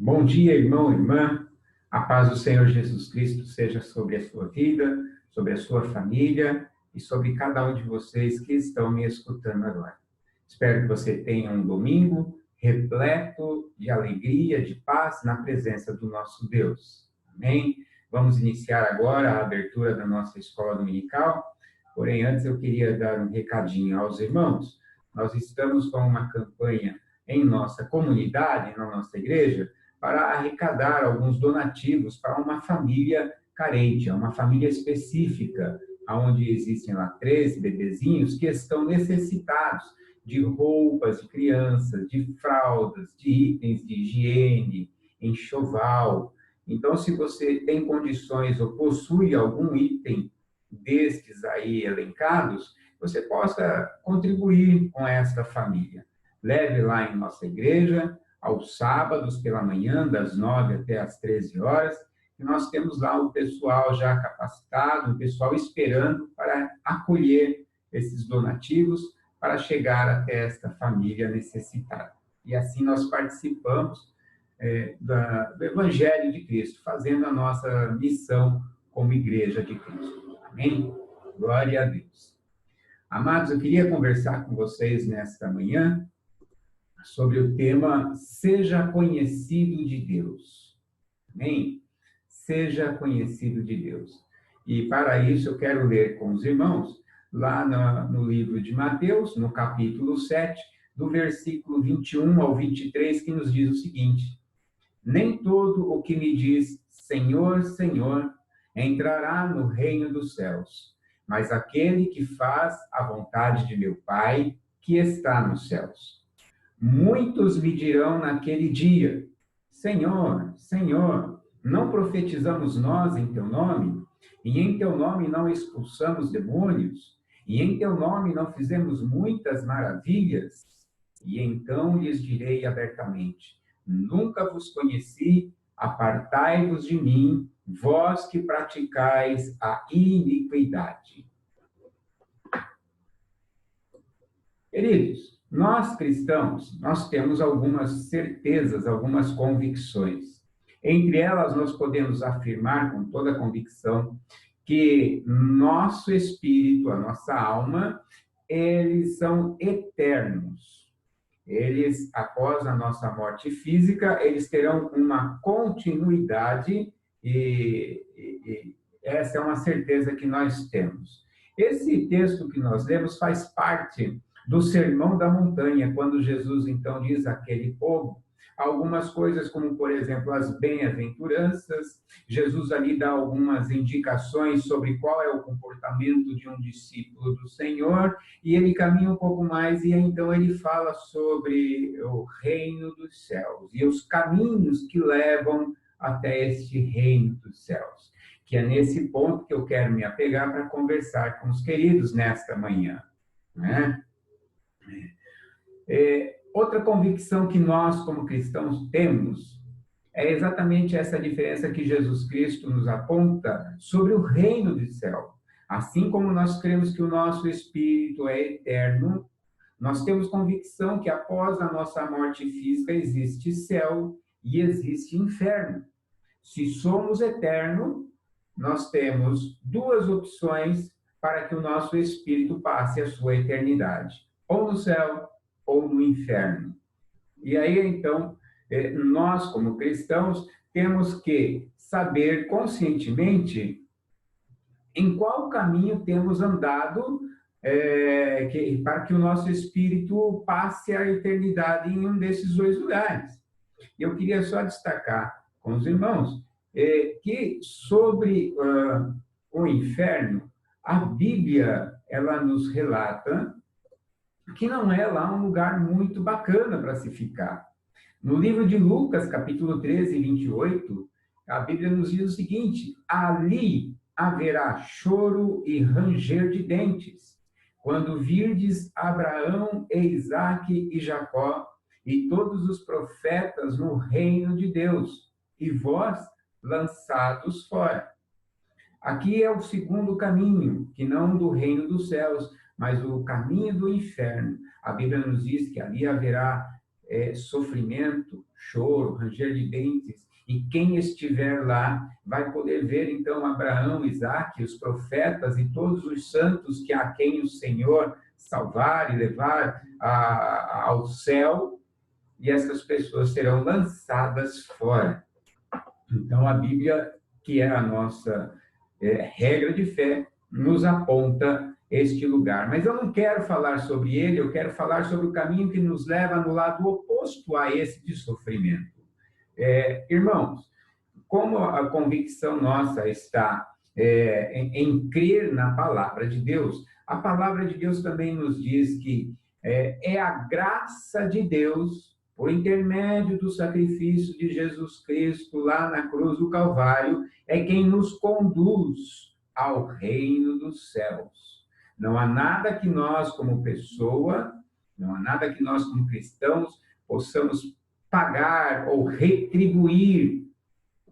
Bom dia, irmão, irmã. A paz do Senhor Jesus Cristo seja sobre a sua vida, sobre a sua família e sobre cada um de vocês que estão me escutando agora. Espero que você tenha um domingo repleto de alegria, de paz na presença do nosso Deus. Amém? Vamos iniciar agora a abertura da nossa escola dominical. Porém, antes eu queria dar um recadinho aos irmãos. Nós estamos com uma campanha em nossa comunidade, na nossa igreja, para arrecadar alguns donativos para uma família carente, uma família específica, onde existem lá 13 bebezinhos que estão necessitados de roupas de crianças, de fraldas, de itens de higiene, enxoval. Então, se você tem condições ou possui algum item destes aí elencados, você possa contribuir com esta família. Leve lá em nossa igreja, aos sábados pela manhã, das 9 até as 13 horas, e nós temos lá o pessoal já capacitado, o pessoal esperando para acolher esses donativos para chegar até esta família necessitada. E assim nós participamos do Evangelho de Cristo, fazendo a nossa missão como Igreja de Cristo. Amém? Glória a Deus. Amados, eu queria conversar com vocês nesta manhã sobre o tema Seja Conhecido de Deus. Amém? Seja conhecido de Deus. E para isso eu quero ler com os irmãos, lá no livro de Mateus, no capítulo 7, do versículo 21 ao 23, que nos diz o seguinte: Nem todo o que me diz Senhor, Senhor, entrará no reino dos céus, mas aquele que faz a vontade de meu Pai, que está nos céus. Muitos me dirão naquele dia: Senhor, Senhor, não profetizamos nós em teu nome? E em teu nome não expulsamos demônios? E em teu nome não fizemos muitas maravilhas? E então lhes direi abertamente: Nunca vos conheci, apartai-vos de mim, vós que praticais a iniquidade. Queridos, nós cristãos, nós temos algumas certezas, algumas convicções. Entre elas, nós podemos afirmar com toda convicção que nosso espírito, a nossa alma, eles são eternos. Eles, após a nossa morte física, eles terão uma continuidade e essa é uma certeza que nós temos. Esse texto que nós lemos faz parte do Sermão da Montanha, quando Jesus, então, diz àquele povo algumas coisas, como, por exemplo, as bem-aventuranças. Jesus ali dá algumas indicações sobre qual é o comportamento de um discípulo do Senhor, e ele caminha um pouco mais, e então ele fala sobre o reino dos céus, e os caminhos que levam até este reino dos céus, que é nesse ponto que eu quero me apegar para conversar com os queridos nesta manhã, né? Outra convicção que nós, como cristãos, temos é exatamente essa diferença que Jesus Cristo nos aponta sobre o reino do céu. Assim como nós cremos que o nosso espírito é eterno, nós temos convicção que após a nossa morte física existe céu e existe inferno. Se somos eternos, nós temos duas opções para que o nosso espírito passe a sua eternidade: ou no céu ou no inferno. E aí, então, nós, como cristãos, temos que saber conscientemente em qual caminho temos andado para que o nosso espírito passe a eternidade em um desses dois lugares. Eu queria só destacar com os irmãos que sobre o inferno, a Bíblia, ela nos relata que não é lá um lugar muito bacana para se ficar. No livro de Lucas, capítulo 13, 28, a Bíblia nos diz o seguinte: ali haverá choro e ranger de dentes, quando virdes Abraão e Isaque e Jacó e todos os profetas no reino de Deus, e vós lançados fora. Aqui é o segundo caminho, que não do reino dos céus, mas o caminho do inferno. A Bíblia nos diz que ali haverá sofrimento, choro, ranger de dentes, e quem estiver lá vai poder ver, então, Abraão, Isaque, os profetas e todos os santos que a quem o Senhor salvar e levar ao céu, e essas pessoas serão lançadas fora. Então, a Bíblia, que é a nossa regra de fé, nos aponta este lugar. Mas eu não quero falar sobre ele, eu quero falar sobre o caminho que nos leva no lado oposto a esse de sofrimento. Irmãos, como a convicção nossa está em crer na palavra de Deus, a palavra de Deus também nos diz que é a graça de Deus, por intermédio do sacrifício de Jesus Cristo lá na cruz do Calvário, é quem nos conduz ao reino dos céus. Não há nada que nós, como pessoa, não há nada que nós, como cristãos, possamos pagar ou retribuir,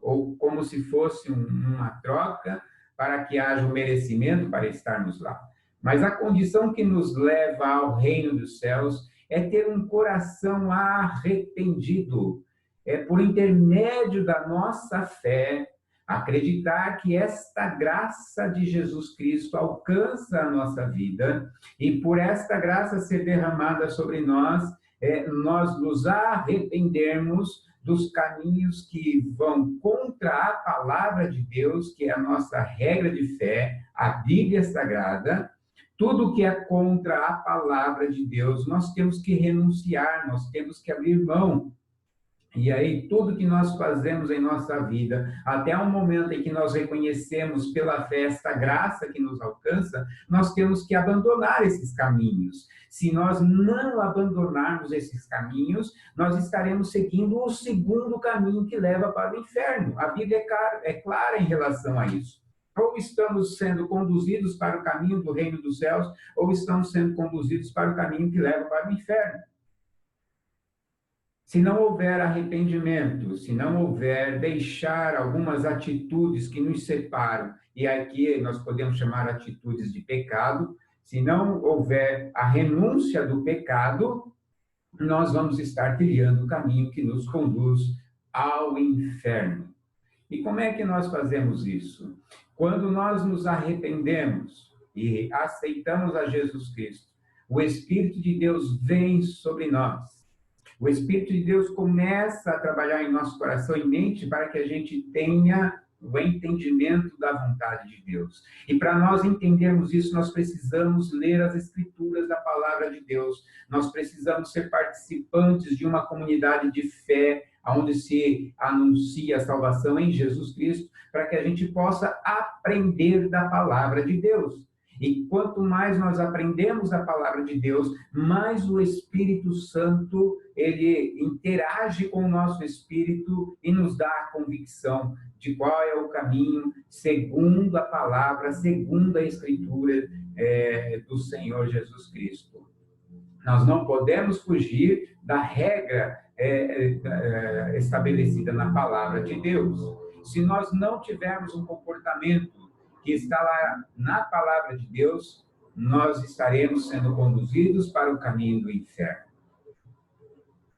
ou como se fosse uma troca, para que haja um merecimento para estarmos lá. Mas a condição que nos leva ao reino dos céus é ter um coração arrependido. É por intermédio da nossa fé, acreditar que esta graça de Jesus Cristo alcança a nossa vida, e por esta graça ser derramada sobre nós, nós nos arrependermos dos caminhos que vão contra a palavra de Deus, que é a nossa regra de fé, a Bíblia Sagrada. Tudo que é contra a palavra de Deus, nós temos que renunciar, nós temos que abrir mão. E aí, tudo que nós fazemos em nossa vida, até o momento em que nós reconhecemos pela fé esta graça que nos alcança, nós temos que abandonar esses caminhos. Se nós não abandonarmos esses caminhos, nós estaremos seguindo o segundo caminho que leva para o inferno. A Bíblia é clara em relação a isso. Ou estamos sendo conduzidos para o caminho do reino dos céus, ou estamos sendo conduzidos para o caminho que leva para o inferno. Se não houver arrependimento, se não houver deixar algumas atitudes que nos separam, e aqui nós podemos chamar atitudes de pecado, se não houver a renúncia do pecado, nós vamos estar trilhando o caminho que nos conduz ao inferno. E como é que nós fazemos isso? Quando nós nos arrependemos e aceitamos a Jesus Cristo, o Espírito de Deus vem sobre nós. O Espírito de Deus começa a trabalhar em nosso coração e mente para que a gente tenha o entendimento da vontade de Deus. E para nós entendermos isso, nós precisamos ler as Escrituras da Palavra de Deus. Nós precisamos ser participantes de uma comunidade de fé, onde se anuncia a salvação em Jesus Cristo, para que a gente possa aprender da Palavra de Deus. E quanto mais nós aprendemos a palavra de Deus, mais o Espírito Santo, ele interage com o nosso espírito e nos dá a convicção de qual é o caminho, segundo a palavra, segundo a Escritura do Senhor Jesus Cristo. Nós não podemos fugir da regra estabelecida na palavra de Deus. Se nós não tivermos um comportamento que está lá na palavra de Deus, nós estaremos sendo conduzidos para o caminho do inferno.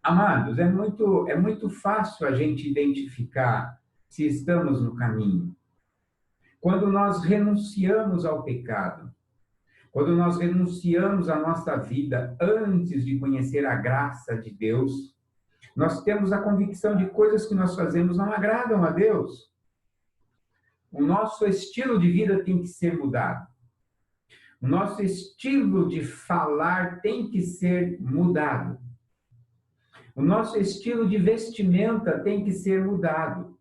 Amados, é muito fácil a gente identificar se estamos no caminho. Quando nós renunciamos ao pecado, quando nós renunciamos à nossa vida antes de conhecer a graça de Deus, nós temos a convicção de coisas que nós fazemos não agradam a Deus. O nosso estilo de vida tem que ser mudado. O nosso estilo de falar tem que ser mudado. O nosso estilo de vestimenta tem que ser mudado.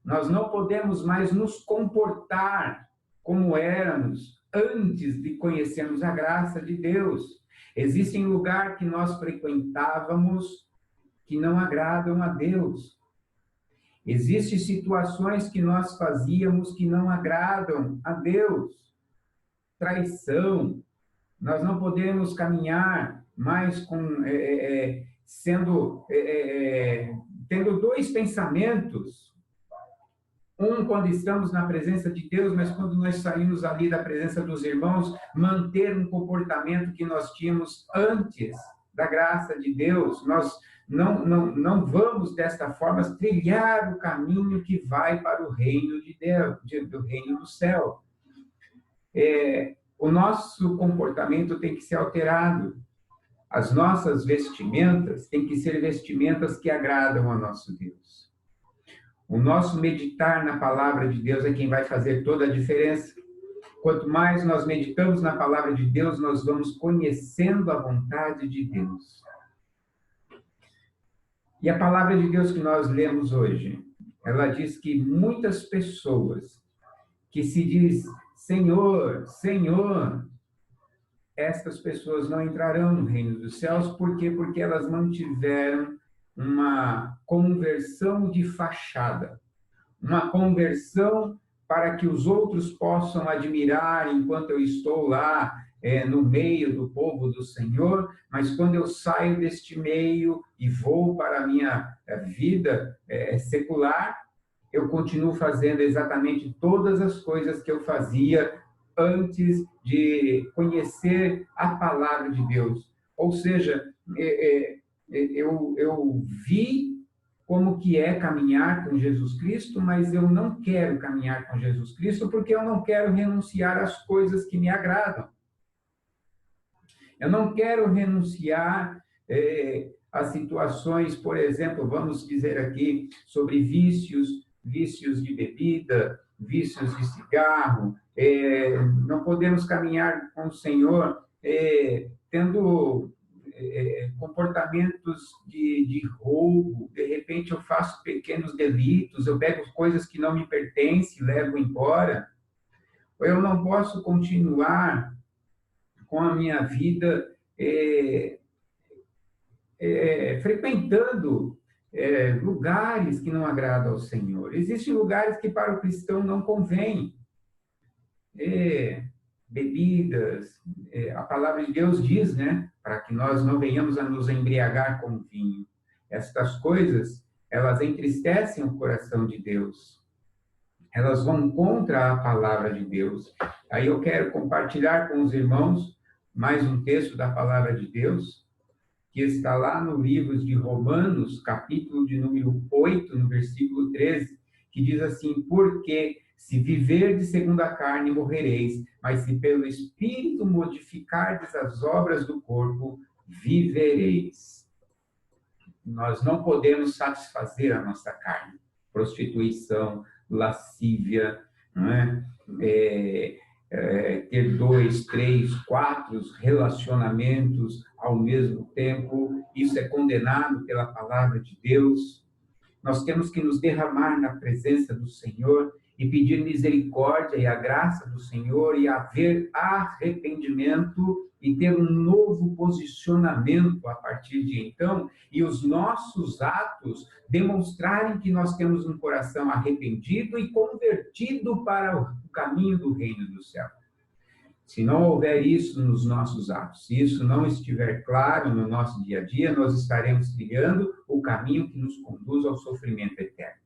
Nós não podemos mais nos comportar como éramos antes de conhecermos a graça de Deus. Existem lugares que nós frequentávamos que não agradam a Deus. Existem situações que nós fazíamos que não agradam a Deus. Traição. Nós não podemos caminhar mais tendo dois pensamentos. Um, quando estamos na presença de Deus, mas quando nós saímos ali da presença dos irmãos, manter um comportamento que nós tínhamos antes da graça de Deus. Nós não vamos, desta forma, trilhar o caminho que vai para o reino de Deus, do reino do céu. O nosso comportamento tem que ser alterado. As nossas vestimentas têm que ser vestimentas que agradam a nosso Deus. O nosso meditar na palavra de Deus é quem vai fazer toda a diferença. Quanto mais nós meditamos na palavra de Deus, nós vamos conhecendo a vontade de Deus. E a palavra de Deus que nós lemos hoje, ela diz que muitas pessoas que se diz Senhor, Senhor, estas pessoas não entrarão no reino dos céus. Por quê? Porque elas mantiveram uma conversão de fachada, uma conversão para que os outros possam admirar enquanto eu estou lá no meio do povo do Senhor, mas quando eu saio deste meio e vou para a minha vida secular, eu continuo fazendo exatamente todas as coisas que eu fazia antes de conhecer a palavra de Deus. Ou seja, eu vi como que é caminhar com Jesus Cristo, mas eu não quero caminhar com Jesus Cristo porque eu não quero renunciar às coisas que me agradam. Eu não quero renunciar às situações, por exemplo, vamos dizer aqui sobre vícios de bebida, vícios de cigarro. Não podemos caminhar com o Senhor tendo comportamentos de roubo. De repente eu faço pequenos delitos, eu pego coisas que não me pertencem, levo embora. Eu não posso continuar com a minha vida frequentando lugares que não agradam ao Senhor. Existem lugares que para o cristão não convém. Bebidas, a palavra de Deus diz, né, para que nós não venhamos a nos embriagar com vinho. Estas coisas, elas entristecem o coração de Deus. Elas vão contra a palavra de Deus. Aí eu quero compartilhar com os irmãos mais um texto da palavra de Deus, que está lá no livro de Romanos, capítulo de número 8, no versículo 13, que diz assim: porque se viverdes segundo a carne, morrereis, mas se pelo Espírito modificardes as obras do corpo, vivereis. Nós não podemos satisfazer a nossa carne. Prostituição, lascívia, não é? Ter 2, 3, 4 relacionamentos ao mesmo tempo, isso é condenado pela palavra de Deus. Nós temos que nos derramar na presença do Senhor e pedir misericórdia e a graça do Senhor e haver arrependimento e ter um novo posicionamento a partir de então, e os nossos atos demonstrarem que nós temos um coração arrependido e convertido para o caminho do reino do céu. Se não houver isso nos nossos atos, se isso não estiver claro no nosso dia a dia, nós estaremos trilhando o caminho que nos conduz ao sofrimento eterno.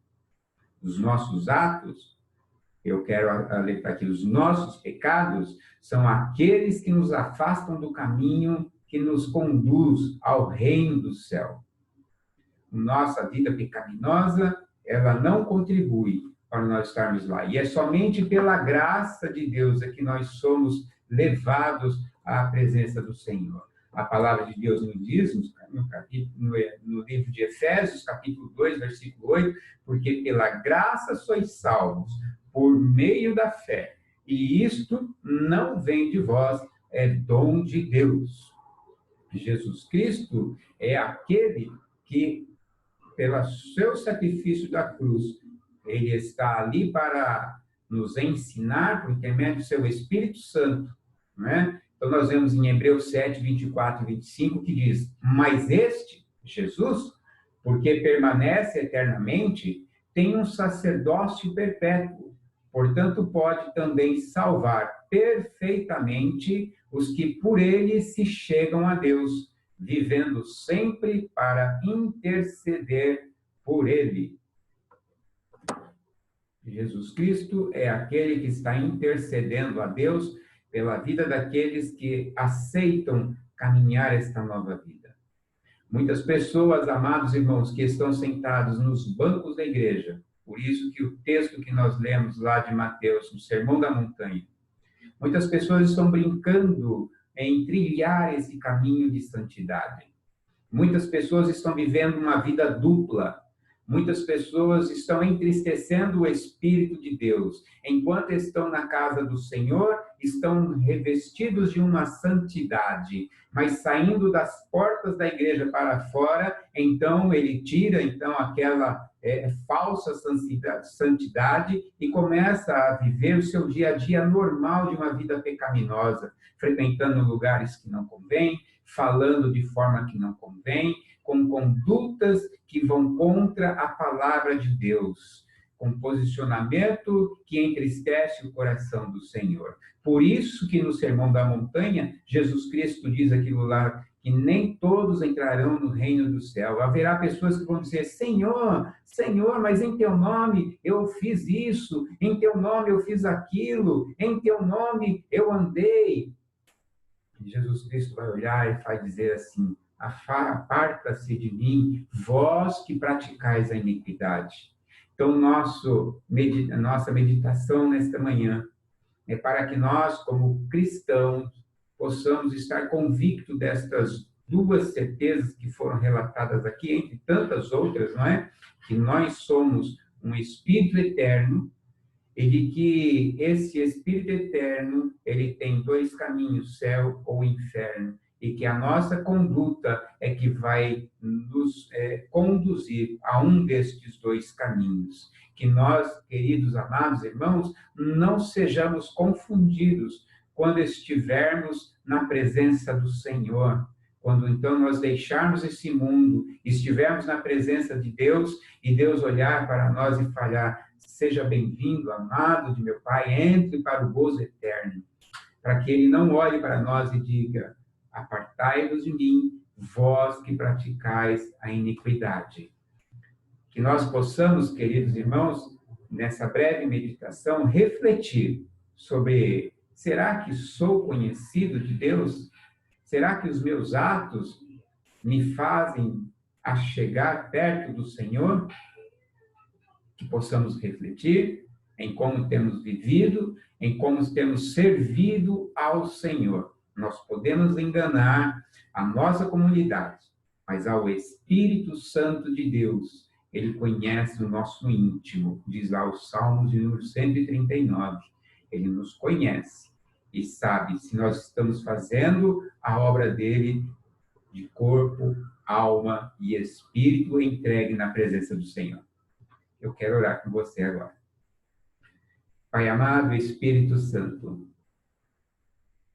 Os nossos atos, eu quero alertar aqui, os nossos pecados são aqueles que nos afastam do caminho que nos conduz ao reino do céu. Nossa vida pecaminosa, ela não contribui para nós estarmos lá. E é somente pela graça de Deus é que nós somos levados à presença do Senhor. A palavra de Deus nos diz, no livro de Efésios, capítulo 2, versículo 8, porque pela graça sois salvos, por meio da fé. E isto não vem de vós, é dom de Deus. Jesus Cristo é aquele que, pelo seu sacrifício da cruz, ele está ali para nos ensinar, por intermédio do seu Espírito Santo, né? Então, nós vemos em Hebreus 7, 24 e 25, que diz: mas este, Jesus, porque permanece eternamente, tem um sacerdócio perpétuo, portanto, pode também salvar perfeitamente os que por ele se chegam a Deus, vivendo sempre para interceder por ele. Jesus Cristo é aquele que está intercedendo a Deus pela vida daqueles que aceitam caminhar esta nova vida. Muitas pessoas, amados irmãos, que estão sentados nos bancos da igreja, por isso que o texto que nós lemos lá de Mateus, no Sermão da Montanha, muitas pessoas estão brincando em trilhar esse caminho de santidade. Muitas pessoas estão vivendo uma vida dupla. Muitas pessoas estão entristecendo o Espírito de Deus. Enquanto estão na casa do Senhor, estão revestidos de uma santidade. Mas saindo das portas da igreja para fora, então ele tira aquela falsa santidade e começa a viver o seu dia a dia normal de uma vida pecaminosa, frequentando lugares que não convém, falando de forma que não convém, com condutas que vão contra a palavra de Deus, com posicionamento que entristece o coração do Senhor. Por isso que no Sermão da Montanha, Jesus Cristo diz aquilo lá, que nem todos entrarão no reino do céu. Haverá pessoas que vão dizer, Senhor, Senhor, mas em teu nome eu fiz isso, em teu nome eu fiz aquilo, em teu nome eu andei. Jesus Cristo vai olhar e vai dizer assim, aparta-se de mim, vós que praticais a iniquidade. Então, nossa meditação nesta manhã é para que nós, como cristãos, possamos estar convictos destas duas certezas que foram relatadas aqui, entre tantas outras, não é? Que nós somos um Espírito eterno, e de que esse Espírito eterno, ele tem dois caminhos, céu ou inferno, e que a nossa conduta é que vai nos conduzir a um destes dois caminhos. Que nós, queridos amados irmãos, não sejamos confundidos quando estivermos na presença do Senhor. Quando então nós deixarmos esse mundo, estivermos na presença de Deus, e Deus olhar para nós e falar, seja bem-vindo, amado de meu Pai, entre para o gozo eterno. Para que ele não olhe para nós e diga, apartai-vos de mim, vós que praticais a iniquidade. Que nós possamos, queridos irmãos, nessa breve meditação, refletir sobre, será que sou conhecido de Deus? Será que os meus atos me fazem a chegar perto do Senhor? Que possamos refletir em como temos vivido, em como temos servido ao Senhor. Nós podemos enganar a nossa comunidade, mas ao Espírito Santo de Deus, ele conhece o nosso íntimo, diz lá o Salmos de número 139. Ele nos conhece e sabe se nós estamos fazendo a obra dele de corpo, alma e espírito entregue na presença do Senhor. Eu quero orar com você agora. Pai amado, Espírito Santo,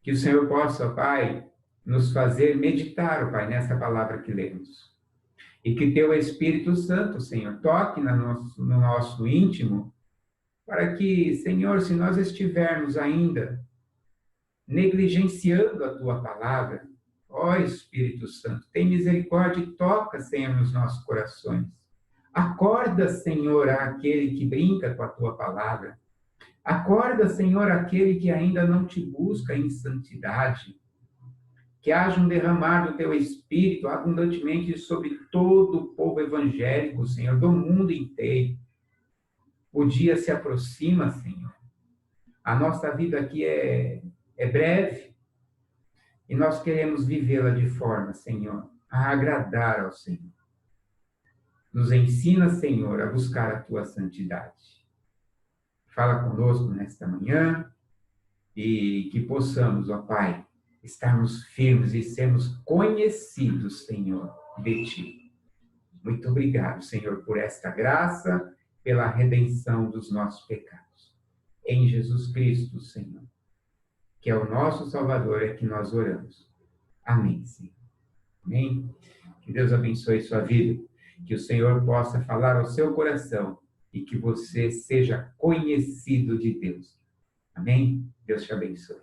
que o Senhor possa, Pai, nos fazer meditar, Pai, nessa palavra que lemos. E que teu Espírito Santo, Senhor, toque no nosso íntimo, para que, Senhor, se nós estivermos ainda negligenciando a tua palavra, ó Espírito Santo, tem misericórdia e toca, Senhor, nos nossos corações. Acorda, Senhor, aquele que brinca com a tua palavra. Acorda, Senhor, aquele que ainda não te busca em santidade. Que haja um derramar do teu Espírito abundantemente sobre todo o povo evangélico, Senhor, do mundo inteiro. O dia se aproxima, Senhor. A nossa vida aqui é breve. E nós queremos vivê-la de forma, Senhor, a agradar ao Senhor. Nos ensina, Senhor, a buscar a tua santidade. Fala conosco nesta manhã e que possamos, ó Pai, estarmos firmes e sermos conhecidos, Senhor, de Ti. Muito obrigado, Senhor, por esta graça, pela redenção dos nossos pecados. Em Jesus Cristo, Senhor, que é o nosso Salvador, é que nós oramos. Amém, Senhor. Amém? Que Deus abençoe sua vida. Que o Senhor possa falar ao seu coração e que você seja conhecido de Deus. Amém? Deus te abençoe.